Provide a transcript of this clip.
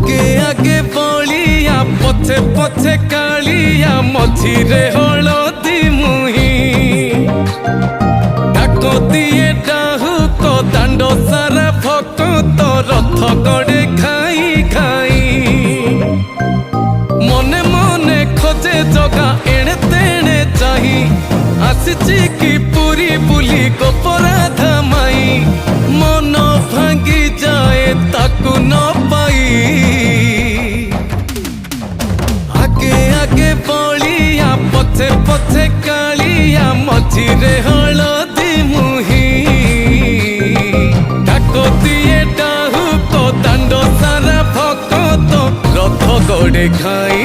आगे आगे बलिया पछे पछे कालिया मझिरे हलदी मुही डाक दिए डाहुक दांड सारा भक्त रथ गड़े खाई खाई मने मने खोजे जगा एणे तेणे चाही आसिची कि पुरी बुली गोपराधा माई मन भांगी जाए ताकू न पाई आगे आगे बलिया पछे पछे कालिया मझिरे हलदी मुही डाक दिए डाहुक दांड सारा भक्त रथ गड़े खाई